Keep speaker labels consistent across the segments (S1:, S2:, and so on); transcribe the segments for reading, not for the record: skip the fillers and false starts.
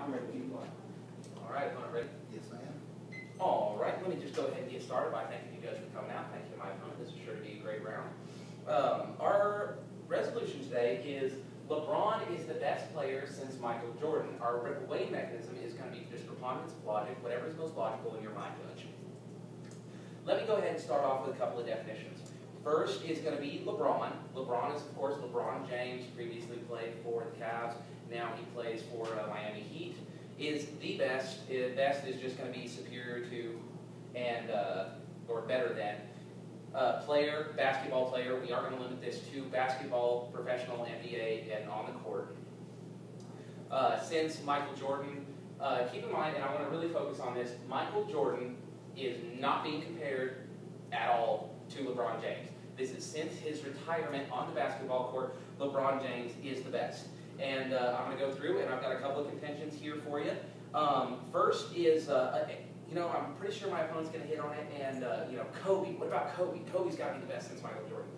S1: I'm ready when you are.
S2: All right, opponent ready?
S1: Yes, I am.
S2: All right, let me just go ahead and get started by thanking you guys for coming out. Thank you to my opponent. This is sure to be a great round. Our resolution today is LeBron is the best player since Micheal Jordan. Our weighing mechanism is going to be just preponderance of logic, whatever is most logical in your mind, Judge. Let me go ahead and start off with a couple of definitions. First is going to be LeBron. LeBron is, of course, Lebron James, previously played for the Cavs. Now he plays for Miami Heat. Is the best. Best is just going to be superior to and or better than player, basketball player. We are going to limit this to basketball, professional, NBA, and on the court. Since Micheal Jordan, keep in mind, and I want to really focus on this, Micheal Jordan is not being compared at all to LeBron James. This is since his retirement on the basketball court, LeBron James is the best. And I'm going to go through, and I've got a couple of contentions here for you. First is, I'm pretty sure my opponent's going to hit on it, and, Kobe. What about Kobe? Kobe's got to be the best since Micheal Jordan.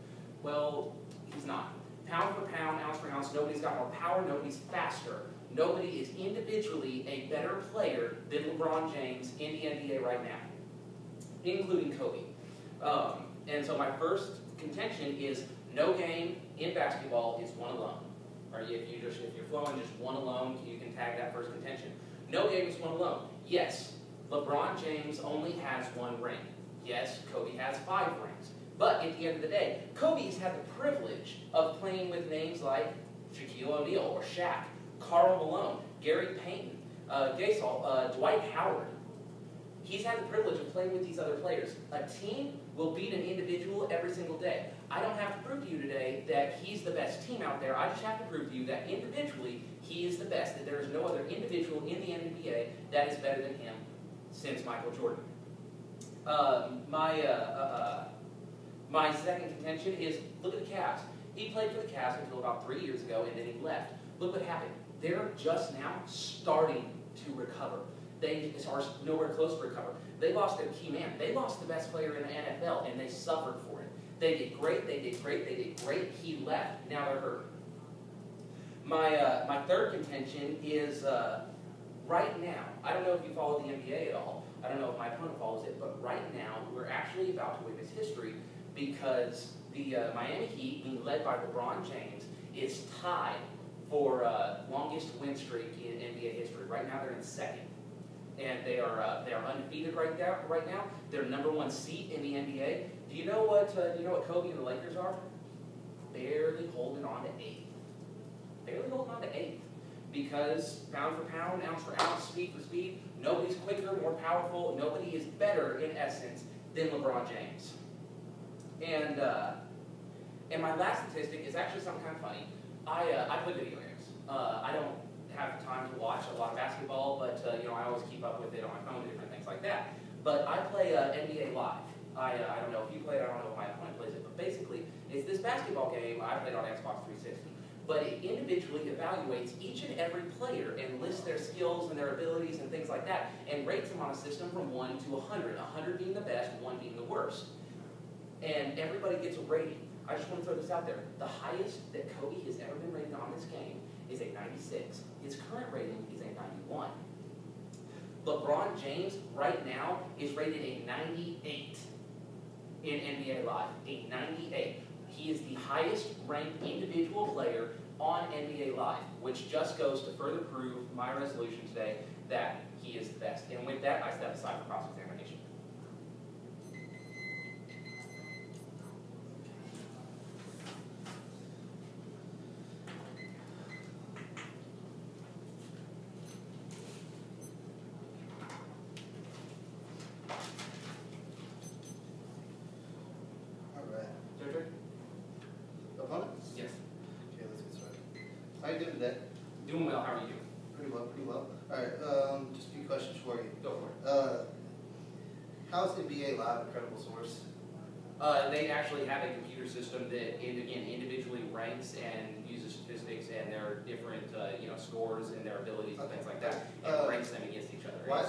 S2: Well, he's not. Pound for pound, ounce for ounce, nobody's got more power, nobody's faster. Nobody is individually a better player than LeBron James in the NBA right now, including Kobe. And so my first contention is no game in basketball is one alone. Or if you're flowing just one alone, you can tag that first contention. No game is one alone. Yes, LeBron James only has one ring. Yes, Kobe has 5 rings. But at the end of the day, Kobe's had the privilege of playing with names like Shaquille O'Neal or Shaq, Karl Malone, Gary Payton, Gasol, Dwight Howard. He's had the privilege of playing with these other players. A team will beat an individual every single day. I don't have to prove to you today that he's the best team out there. I just have to prove to you that individually he is the best, that there is no other individual in the NBA that is better than him since Micheal Jordan. My second contention is, look at the Cavs. He played for the Cavs until about 3 years ago, and then he left. Look what happened. They're just now starting to recover. They are nowhere close to recover. They lost their key man. They lost the best player in the NFL, and they suffered for it. They did great, they did great, they did great. He left, now they're hurt. My third contention is right now, I don't know if you follow the NBA at all. I don't know if my opponent follows it, but right now we're actually about to witness history because the Miami Heat, being led by LeBron James, is tied for longest win streak in NBA history. Right now they're in second. And they are undefeated right now. They're #1 seed in the NBA. Do you know what Kobe and the Lakers are? Barely holding on to 8th. Barely holding on to 8th. Because pound for pound, ounce for ounce, speed for speed, nobody's quicker, more powerful. Nobody is better in essence than LeBron James. And my last statistic is actually something kind of funny. I play video games. I don't have time to watch a lot of basketball, but I always keep up with it on my phone and different things like that. But I play NBA Live. I don't know if you play it, I don't know if my opponent plays it, but basically it's this basketball game. I played on Xbox 360. But it individually evaluates each and every player and lists their skills and their abilities and things like that and rates them on a system from 1 to 100. 100 being the best, 1 being the worst. And everybody gets a rating. I just want to throw this out there. The highest that Kobe has ever been rated on this game is a 96. His current rating is a 91. LeBron James right now is rated a 98 in NBA Live. A 98. He is the highest ranked individual player on NBA Live, which just goes to further prove my resolution today that he is the best. And with that, I step aside for cross-examination.
S1: Opponent?
S2: Yes.
S1: Okay, let's get started. How are you doing today?
S2: Doing well. How are you doing?
S1: Pretty well, pretty well. Alright, just a few questions for you.
S2: Go for it.
S1: How is NBA Live a credible source?
S2: They actually have a computer system that, again, individually ranks and uses statistics and their different, scores and their abilities and things like that, and ranks them against each other.
S1: Why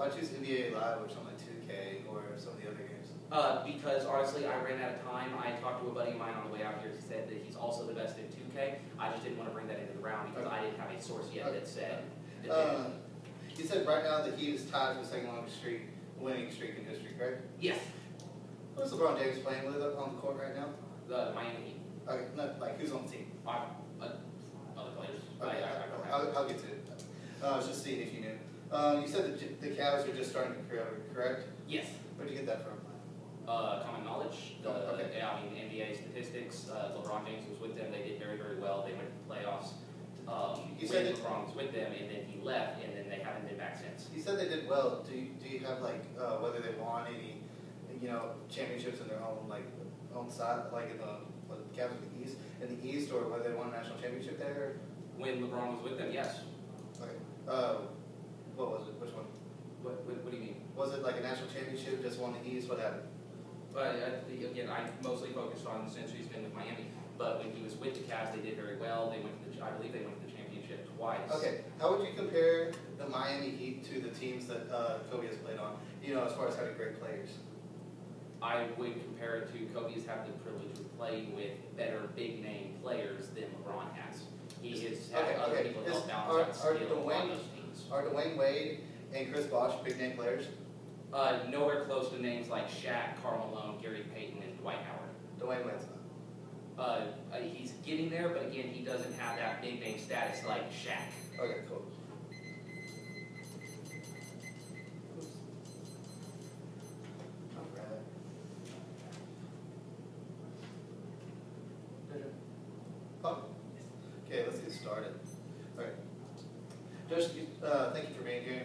S1: choose NBA Live or something like 2K or some of the other games?
S2: Because honestly, I ran out of time. I talked to a buddy of mine on the way out here. He said that he's also the best in 2K. I just didn't want to bring that into the round because I didn't have a source yet that said.
S1: You said right now the Heat is tied for the second longest winning streak in history, correct?
S2: Yes.
S1: Who's LeBron James playing with on the court right now?
S2: The Miami Heat.
S1: Okay, no, like who's on the team?
S2: Other players.
S1: Okay, I'll get to it. I was just seeing if you knew. You said the Cavs are just starting to recover, correct?
S2: Yes.
S1: Where'd you get that from?
S2: Common knowledge.
S1: Okay.
S2: Yeah, I mean, NBA statistics. LeBron James was with them. They did very, very well. They went to the playoffs.
S1: You said
S2: when LeBron was with them, and then he left, and then they haven't been back since.
S1: You said they did well. Do you have like whether they won any, championships in their own side, like in the Cavs in the East, or whether they won a national championship there?
S2: When LeBron was with them, yes.
S1: Okay. What was it? Which one?
S2: What do you mean?
S1: Was it like a national championship? Just won the East? What happened?
S2: Again, I mostly focused on since he's been with Miami. But when he was with the Cavs, they did very well. I believe they went to the championship twice.
S1: Okay. How would you compare the Miami Heat to the teams that Kobe has played on? As far as having great players.
S2: I would compare it to Kobe's had the privilege of playing with better big name players than LeBron has. He has had other people help balance out skill on those teams.
S1: Are Dwayne Wade and Chris Bosh big name players?
S2: Nowhere close to names like Shaq, Karl Malone, Gary Payton, and Dwight Howard.
S1: Dwayne Wade's not.
S2: He's getting there, but again, he doesn't have that big name status like Shaq.
S1: Okay, cool. Okay, let's get started. All right. Josh, thank you for being here.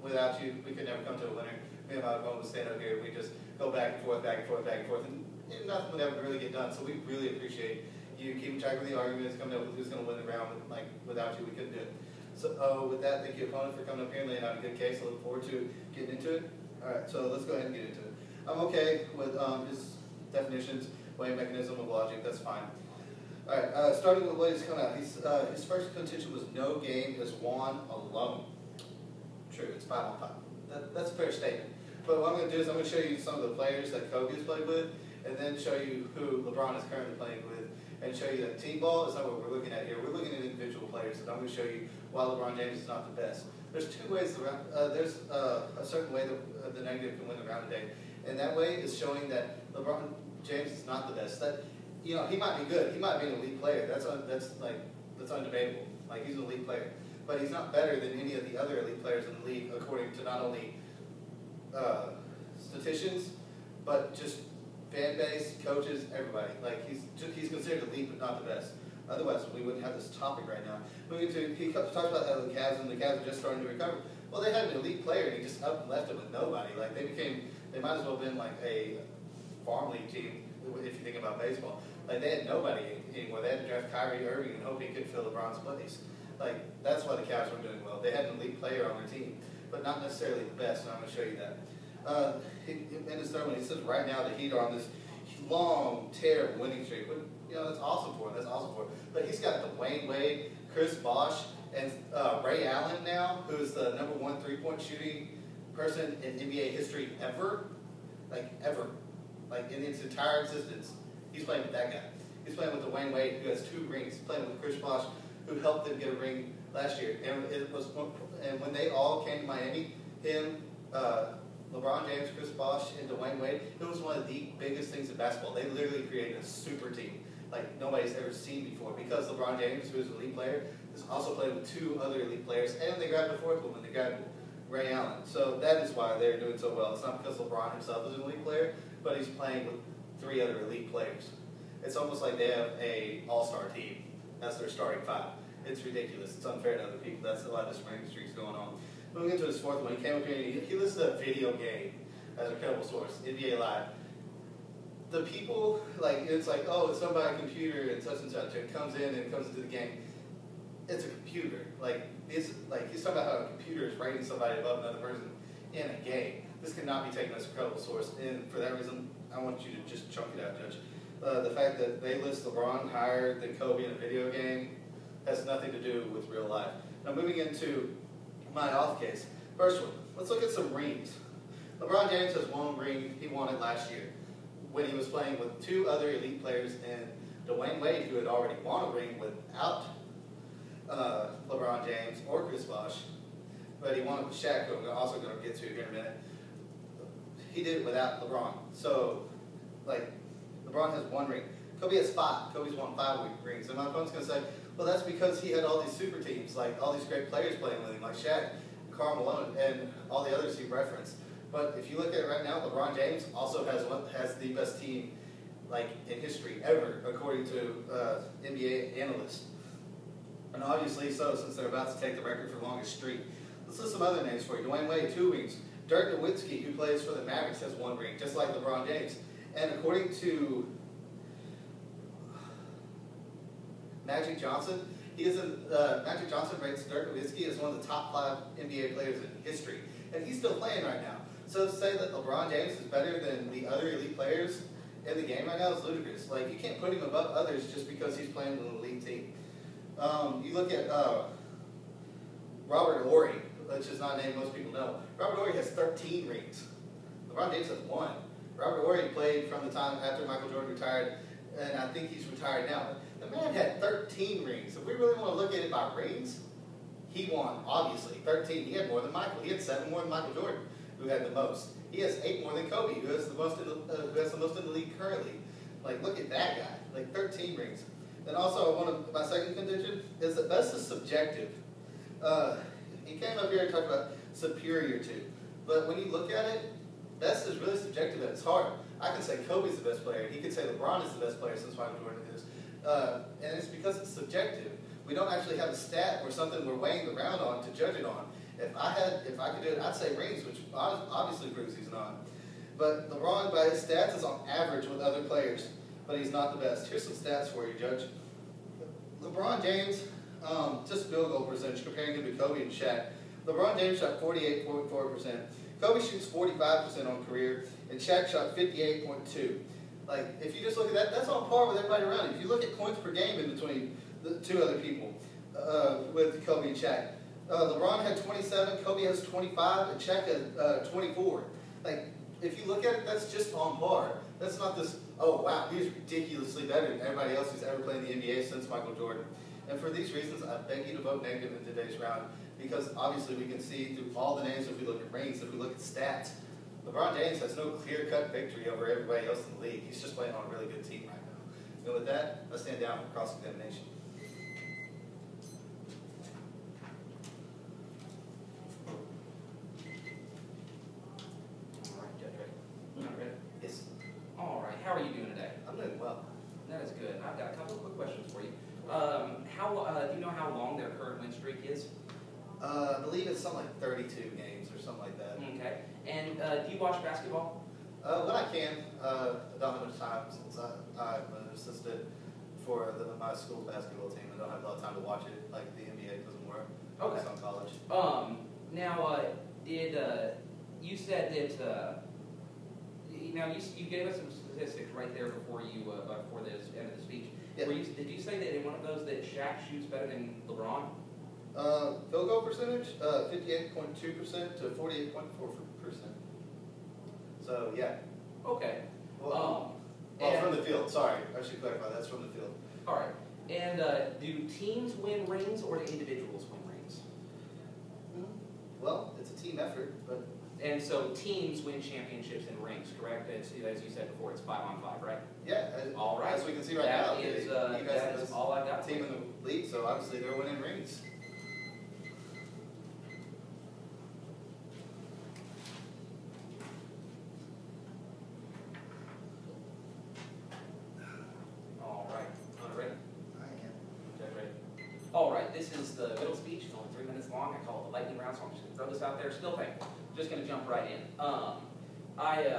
S1: Without you, we could never come to a winner. Me and my opponent would stand up here. We just go back and forth, back and forth, back and forth, and nothing would ever really get done. So we really appreciate you keeping track of the arguments, coming up with who's going to win the round. Without you, we couldn't do it. So with that, thank you, opponent, for coming up here and laying out a good case. I look forward to getting into it. All right, so let's go ahead and get into it. I'm okay with his definitions, weighing mechanism of logic. That's fine. All right, starting with what he's coming out. His first contention was no game is won alone. True, it's 5-on-5. That's a fair statement. But what I'm going to do is I'm going to show you some of the players that Kobe has played with, and then show you who LeBron is currently playing with, and show you that team ball is not what we're looking at here. We're looking at individual players, and I'm going to show you why LeBron James is not the best. There's two ways around. There's a certain way that the negative can win the round today, and that way is showing that LeBron James is not the best. That he might be good. He might be an elite player. That's undebatable. Like, he's an elite player, but he's not better than any of the other elite players in the league, according to not only statisticians, but just fan base, coaches, everybody. Like, he's considered elite, but not the best. Otherwise, we wouldn't have this topic right now. He talks about how the Cavs are just starting to recover. Well, they had an elite player, and he just up and left it with nobody. Like, they might as well have been like a farm league team, if you think about baseball. Like, they had nobody anymore. They had to draft Kyrie Irving and hope he could fill LeBron's place. Like, that's why the Cavs were doing well. They had an elite player on their team, but not necessarily the best, and I'm going to show you that. In his third one, he says right now the Heat are on this long, terrible winning streak. But, that's awesome for him. That's awesome for him. But he's got Dwayne Wade, Chris Bosh, and Ray Allen now, who's the #1 3-point shooting person in NBA history ever. Like, ever. Like, in its entire existence. He's playing with that guy. He's playing with Dwayne Wade, who has 2 rings. He's playing with Chris Bosh, who helped them get a ring last year. And when they all came to Miami, him, LeBron James, Chris Bosh, and Dwayne Wade, it was one of the biggest things in basketball. They literally created a super team like nobody's ever seen before, because LeBron James, who is an elite player, has also played with 2 other elite players, and they grabbed a 4th one. They grabbed Ray Allen. So that is why they're doing so well. It's not because LeBron himself is an elite player, but he's playing with 3 other elite players. It's almost like they have a all-star team. That's their starting 5. It's ridiculous. It's unfair to other people. That's a lot of this ranking streaks going on. Moving into his 4th one, he came up here and he listed a video game as a credible source, NBA Live. The people, it's like, oh, it's done by a computer and such. It comes in and it comes into the game. It's a computer. He's talking about how a computer is rating somebody above another person in a game. This cannot be taken as a credible source, and for that reason, I want you to just chunk it out, Judge. The fact that they list LeBron higher than Kobe in a video game has nothing to do with real life. Now, moving into my off case. First one, let's look at some rings. LeBron James has 1 ring. He won it last year when he was playing with 2 other elite players, and Dwayne Wade, who had already won a ring without LeBron James or Chris Bosh, but he won it with Shaq, who I'm also going to get to here in a minute. He did it without LeBron. So, like, LeBron has 1 ring. Kobe has 5. Kobe's won 5 rings. And my opponent's going to say, well, that's because he had all these super teams, like all these great players playing with him, like Shaq, Karl Malone, and all the others he referenced. But if you look at it right now, LeBron James also has the best team, like, in history ever, according to NBA analysts. And obviously so, since they're about to take the record for longest streak. Let's list some other names for you. Dwayne Wade, 2 rings. Dirk Nowitzki, who plays for the Mavericks, has 1 ring, just like LeBron James. And according to Magic Johnson, Magic Johnson rates Dirk Nowitzki as one of the top 5 NBA players in history. And he's still playing right now. So to say that LeBron James is better than the other elite players in the game right now is ludicrous. Like, you can't put him above others just because he's playing with an elite team. You look at Robert Horry, which is not a name most people know. Robert Horry has 13 rings. LeBron James has 1. Robert Horry played from the time after Micheal Jordan retired, and I think he's retired now. The man had 13 rings. If we really want to look at it by rings, he won, obviously. 13. He had more than Michael. He had 7 more than Micheal Jordan, who had the most. He has 8 more than Kobe, who has the most in the league currently. Like, look at that guy. Like, 13 rings. And also, my second contention is that best is subjective. He came up here and talked about superior to. But when you look at it, best is really subjective at its heart. I can say Kobe's the best player, and he could say LeBron is the best player since Michael Jordan is. And it's because it's subjective. We don't actually have a stat or something we're weighing the round on to judge it on. If I could do it, I'd say rings, which obviously proves he's not. But LeBron, by his stats, is on average with other players, but he's not the best. Here's some stats for you, Judge. LeBron James, just field goal percentage, comparing him to Kobe and Shaq. LeBron James shot 48.4%. Kobe shoots 45% on career, and Shaq shot 58.2%. Like, if you just look at that, that's on par with everybody around him. If you look at points per game in between the 2 other people, with Kobe and Shaq. LeBron had 27, Kobe has 25, and Shaq had 24. Like, if you look at it, that's just on par. That's not this, oh wow, he's ridiculously better than everybody else who's ever played in the NBA since Michael Jordan. And for these reasons, I beg you to vote negative in today's round, because obviously we can see through all the names, if we look at rings, if we look at stats, LeBron James has no clear-cut victory over everybody else in the league. He's just playing on a really good team right now. And with that, let's stand down for cross-examination. Yes.
S2: All right, how are you doing today?
S1: I'm doing well.
S2: That is good. I've got a couple of quick questions for you. Do you know how long their current win streak is?
S1: I believe it's something like 32 games or something like that.
S2: Okay. And do you watch basketball?
S1: When I can. I don't have much time since I'm an assistant for my school's basketball team. I don't have a lot of time to watch it like the NBA does more.
S2: Okay.
S1: On college.
S2: Now, you said that you gave us some statistics right there before before the end of the speech.
S1: Yeah.
S2: Did you say that in one of those that Shaq shoots better than LeBron?
S1: Field goal percentage, 58.2% to 48.4%. So, yeah.
S2: Okay.
S1: Well, from the field. Sorry, I should clarify. That's from the field.
S2: All right. And do teams win rings or do individuals win rings?
S1: Well, it's a team effort, but...
S2: And so teams win championships and rings, correct? As you said before, it's 5-on-5, right?
S1: Yeah.
S2: All right.
S1: As we can see right now,
S2: that is
S1: you guys
S2: all I got.
S1: Team in the league, so obviously they're winning rings.
S2: All right. Ready?
S1: I am.
S2: Okay, ready. All right. This is the middle speech. It's only 3 minutes long. I call it the lightning round, so I'm just going to throw this out there. Still thankful. Just going to jump right in. I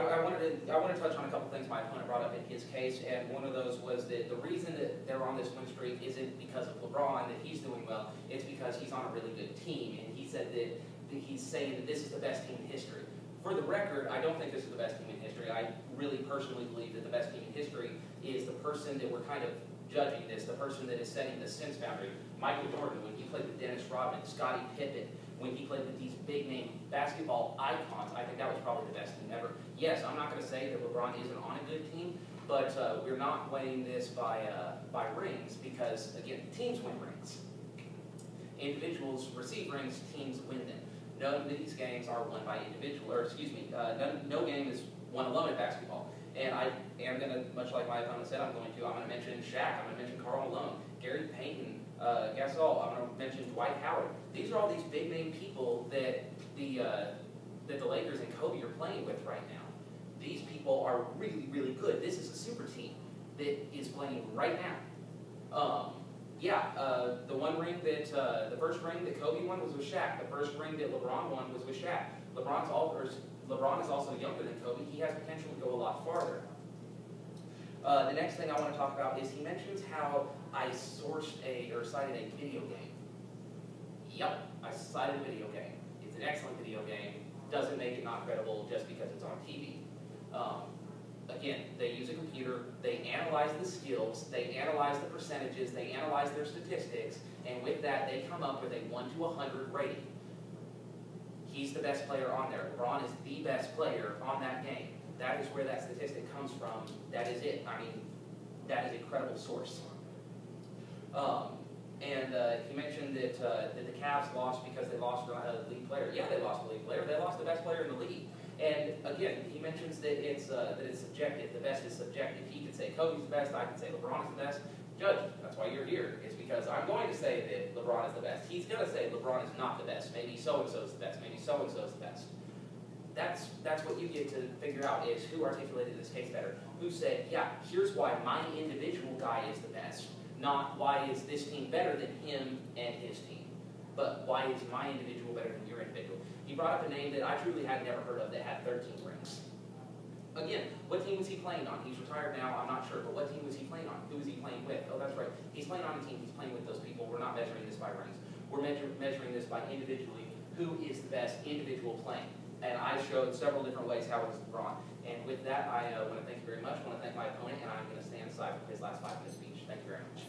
S2: wanted to touch on a couple things my opponent brought up in his case, and one of those was that the reason that they're on this win streak isn't because of LeBron, that he's doing well, it's because he's on a really good team, and he said that he's saying that this is the best team in history. For the record, I don't think this is the best team in history. I really personally believe that the best team in history is the person that we're kind of judging this, the person that is setting the sense boundary. Michael Jordan, when he played with Dennis Rodman, Scottie Pippen, when he played with these big-name basketball icons, I think that was probably the best team ever. Yes, I'm not going to say that LeBron isn't on a good team, but we're not weighing this by rings because, again, teams win rings. Individuals receive rings, teams win them. None of these games are won by individual, or excuse me, no game is won alone in basketball. And I am going to, much like my opponent said, I'm going to mention Shaq, I'm going to mention Karl Malone, Gary Payton, Gasol, I'm going to mention Dwight Howard. These are all these big name people that the Lakers and Kobe are playing with right now. These people are really, really good. This is a super team that is playing right now. The one ring that, the first ring that Kobe won was with Shaq. The first ring that LeBron won was with Shaq. LeBron is also younger than Kobe. He has potential to go a lot farther. The next thing I want to talk about is he mentions how I cited a video game. Yep, I cited a video game. It's an excellent video game. Doesn't make it not credible just because it's on TV. Again, they use a computer, they analyze the skills, they analyze the percentages, they analyze their statistics, and with that they come up with a 1 to 100 rating. He's the best player on there. LeBron is the best player on that game. That is where that statistic comes from. That is it. I mean, that is a credible source. He mentioned that the Cavs lost because they lost a league player. Yeah, they lost a league player. They lost the best player in the league. And again, he mentions that it's subjective. The best is subjective. He could say Kobe's the best. I could say LeBron is the best. Judge, that's why you're here. It's because I'm going to say that LeBron is the best. He's going to say LeBron is not the best. Maybe so-and-so is the best. Maybe so-and-so is the best. That's what you get to figure out is who articulated this case better. Who said, yeah, here's why my individual guy is the best. Not why is this team better than him and his team. But why is my individual better than your individual? He brought up a name that I truly had never heard of that had 13 rings. Again, what team was he playing on? He's retired now, I'm not sure, but what team was he playing on? Who was he playing with? Oh, that's right. He's playing on a team, he's playing with those people. We're not measuring this by rings. We're measuring this by individually, who is the best individual playing. And I showed several different ways how it was LeBron. And with that, I want to thank you very much. I want to thank my opponent, and I'm going to stand aside for his last 5-minute speech. Thank you very much.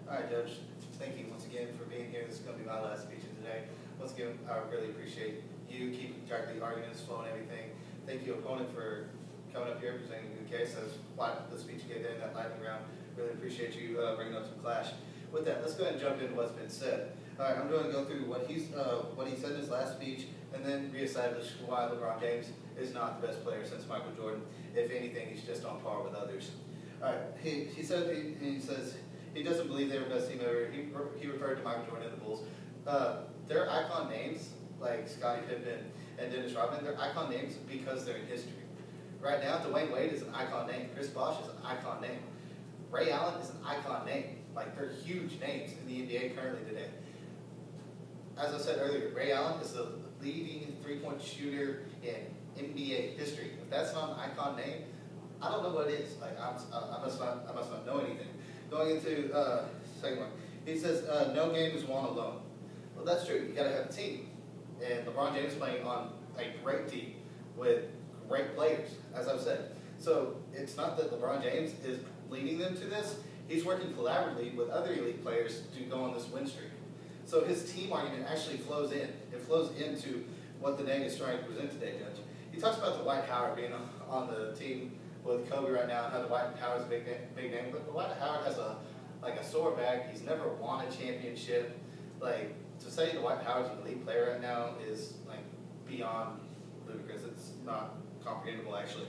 S1: Alright, Judge, thank you once again for being here. This is going to be my last speech of the day. Once again, I really appreciate you keeping track of the arguments, flow, and everything. Thank you, opponent, for coming up here, presenting a good case. That's why the speech you gave there in that lightning round. Really appreciate you bringing up some clash. With that, let's go ahead and jump into what's been said. Alright, I'm going to go through what he said in his last speech, and then reestablish why LeBron James is not the best player since Michael Jordan. If anything, he's just on par with others. Alright, he says he doesn't believe they were the best team ever. He referred to Michael Jordan and the Bulls. Their icon names, like Scottie Pippen and Dennis Rodman, they're icon names because they're in history. Right now, Dwayne Wade is an icon name. Chris Bosh is an icon name. Ray Allen is an icon name. Like, they're huge names in the NBA currently today. As I said earlier, Ray Allen is the leading three-point shooter in NBA history. If that's not an icon name, I don't know what it is. Like, I must not know anything. Going into second one, he says no game is won alone. Well, that's true. You got to have a team, and LeBron James is playing on a great team with great players, as I've said. So it's not that LeBron James is leading them to this. He's working collaboratively with other elite players to go on this win streak. So his team argument actually flows in. It flows into what the name is trying to present today, Judge. He talks about Dwight Howard being on the team with Kobe right now, and how Dwight Howard's a big name, but Dwight Howard has a sore back. He's never won a championship. Like, to say Dwight Howard's an elite player right now is like beyond ludicrous. It's not comprehensible, actually.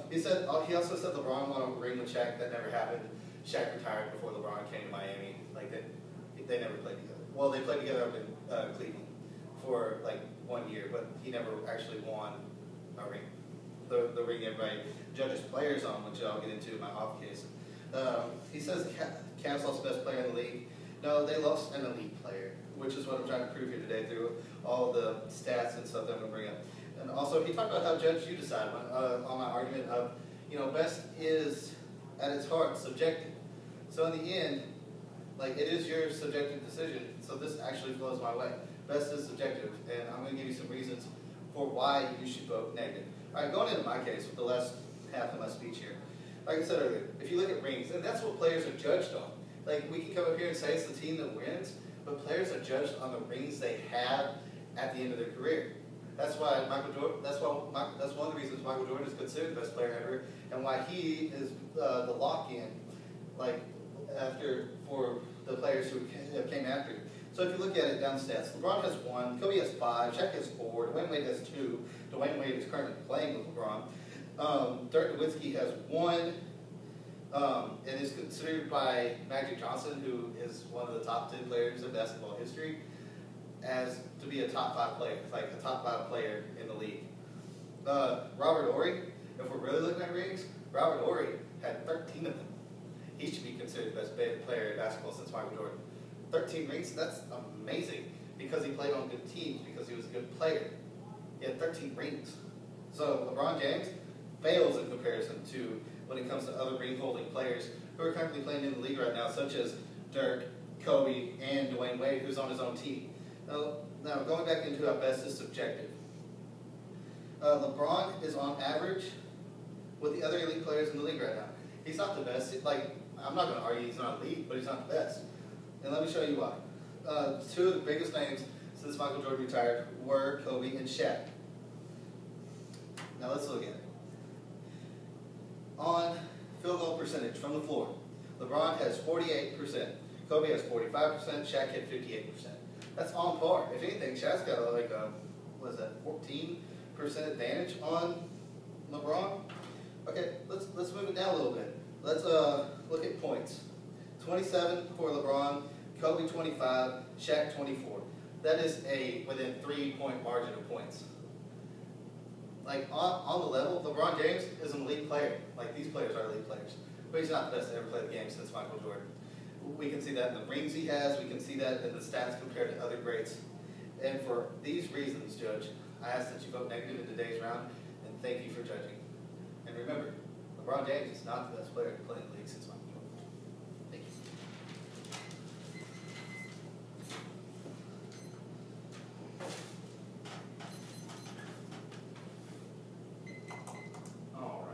S1: He also said LeBron won a ring with Shaq. That never happened. Shaq retired before LeBron came to Miami. Like, they never played together. Well, they played together up in Cleveland for like 1 year, but he never actually won a ring. The ring everybody judges players on, which I'll get into in my off case. He says the Cavs lost the best player in the league. No, they lost an elite player, which is what I'm trying to prove here today through all the stats and stuff that I'm going to bring up. And also, he talked about how, Judge, you decide on my argument of, best is, at its heart, subjective. So in the end, like, it is your subjective decision, so this actually flows my way. Best is subjective, and I'm going to give you some reasons for why you should vote negative. All right, going into my case with the last half of my speech here. Like I said earlier, if you look at rings, and that's what players are judged on. Like, we can come up here and say it's the team that wins, but players are judged on the rings they have at the end of their career. That's why Michael Jordan. That's one of the reasons Michael Jordan is considered the best player ever, and why he is the lock-in, like for the players who came after him. So if you look at it down the stats, LeBron has 1, Kobe has 5, Shaq has 4, Dwayne Wade has 2. Dwayne Wade is currently playing with LeBron. Dirk Nowitzki has 1, and is considered by Magic Johnson, who is one of the top 10 players in basketball history, as to be a top 5 player, like a top 5 player in the league. Robert Horry, if we're really looking at rings, Robert Horry had 13 of them. He should be considered the best player in basketball since Michael Jordan. 13 rings, that's amazing, because he played on good teams, because he was a good player. He had 13 rings. So LeBron James fails in comparison to when it comes to other ring-holding players who are currently playing in the league right now, such as Dirk, Kobe, and Dwayne Wade, who's on his own team. Now going back into how best is subjective. LeBron is on average with the other elite players in the league right now. He's not the best. Like, I'm not going to argue he's not elite, but he's not the best. And let me show you why. 2 of the biggest names since Michael Jordan retired were Kobe and Shaq. Now let's look at it. On field goal percentage from the floor, LeBron has 48%, Kobe has 45%, Shaq had 58%. That's on par. If anything, Shaq's got like a, what is that, 14% advantage on LeBron. Okay, let's move it down a little bit. Let's look at points. 27 for LeBron, Kobe 25, Shaq 24. That is a within 3-point margin of points. Like on the level, LeBron James is an elite player. Like, these players are elite players, but he's not the best to ever play the game since Michael Jordan. We can see that in the rings he has. We can see that in the stats compared to other greats. And for these reasons, Judge, I ask that you vote negative in today's round, and thank you for judging. And remember, LeBron James is not the best player to play in the league since Michael Jordan. Thank you.
S2: All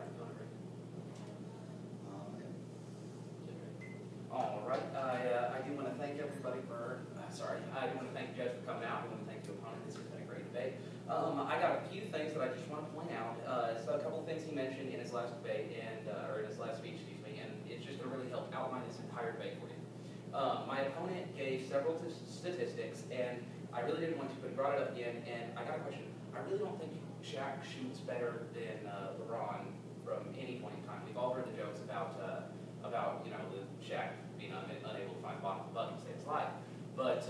S2: right, all right. I do want to thank everybody for, I do want to thank the judge for coming out. I want to thank the opponent. This has been a great debate. I got a few things that I just want to point out. So a couple of things he mentioned in his last debate, or in his last speech, excuse me, and it's just going to really help outline this entire debate for you. My opponent gave several statistics, and I really didn't want to, but he brought it up again, and I got a question. I really don't think Shaq shoots better than LeBron from any point in time. We've all heard the jokes about the Shaq being unable to find the bucket to save his life. But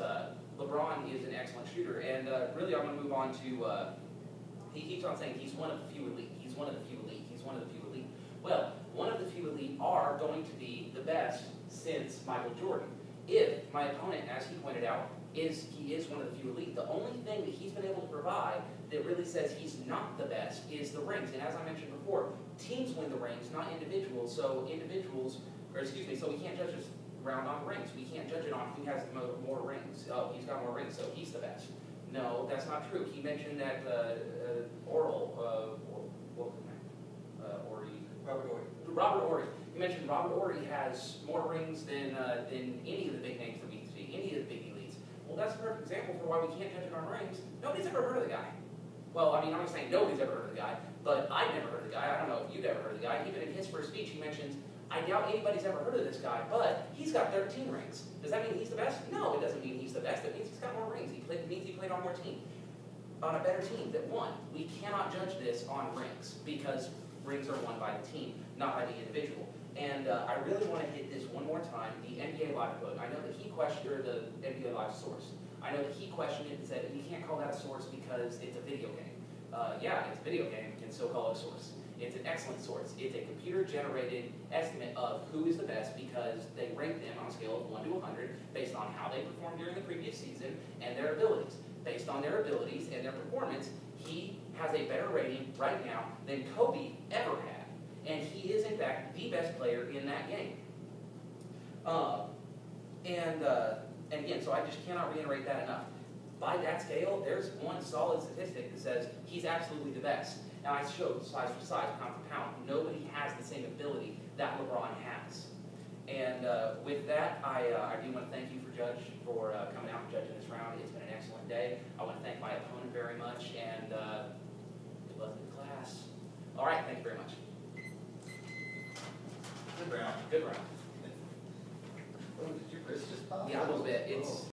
S2: LeBron is an excellent shooter, and really I'm going to move on to, he keeps on saying he's one of the few elite, he's one of the few elite, he's one of the few elite. Well, one of the few elite are going to be the best since Michael Jordan. If my opponent, as he pointed out, he is one of the few elite, the only thing that he's been able to provide that really says he's not the best is the rings. And as I mentioned before, teams win the rings, not individuals. So so we can't judge this round on rings. We can't judge it on who has more rings. Oh, he's got more rings, so he's the best. No, that's not true. He mentioned that what was his name? Robert Horry. He mentioned Robert Horry has more rings than any of the big names that we see, any of the big elites. Well, that's a perfect example for why we can't judge it on rings. Nobody's ever heard of the guy. Well, I mean, I'm not saying nobody's ever heard of the guy, but I've never heard of the guy. I don't know if you've ever heard of the guy. Even in his first speech, he mentions, I doubt anybody's ever heard of this guy, but he's got 13 rings. Does that mean he's the best? No, it doesn't mean he's the best. It means he's got more rings. It means he played on more team, on a better team that won. We cannot judge this on rings because rings are won by the team, not by the individual. And I really want to hit this one more time, the NBA Live quote. I know that he questioned, or the NBA Live source. I know that he questioned it and said, you can't call that a source because it's a video game. Yeah, it's a video game, you can still call it a source. It's an excellent source. It's a computer-generated estimate of who is the best because they rank them on a scale of 1 to 100 based on how they performed during the previous season and their abilities. Based on their abilities and their performance, he has a better rating right now than Kobe ever had. And he is, in fact, the best player in that game. And again, so I just cannot reiterate that enough. By that scale, there's one solid statistic that says he's absolutely the best. Now, I showed size for size, pound for pound. Nobody has the same ability that LeBron has. And with that, I do want to thank you, Judge, for coming out judging this round. It's been an excellent day. I want to thank my opponent very much, and good luck in the class. All right, thank you very much.
S1: Good round.
S2: Good round.
S1: Oh, did your wrist just pop?
S2: Yeah, a little bit. It's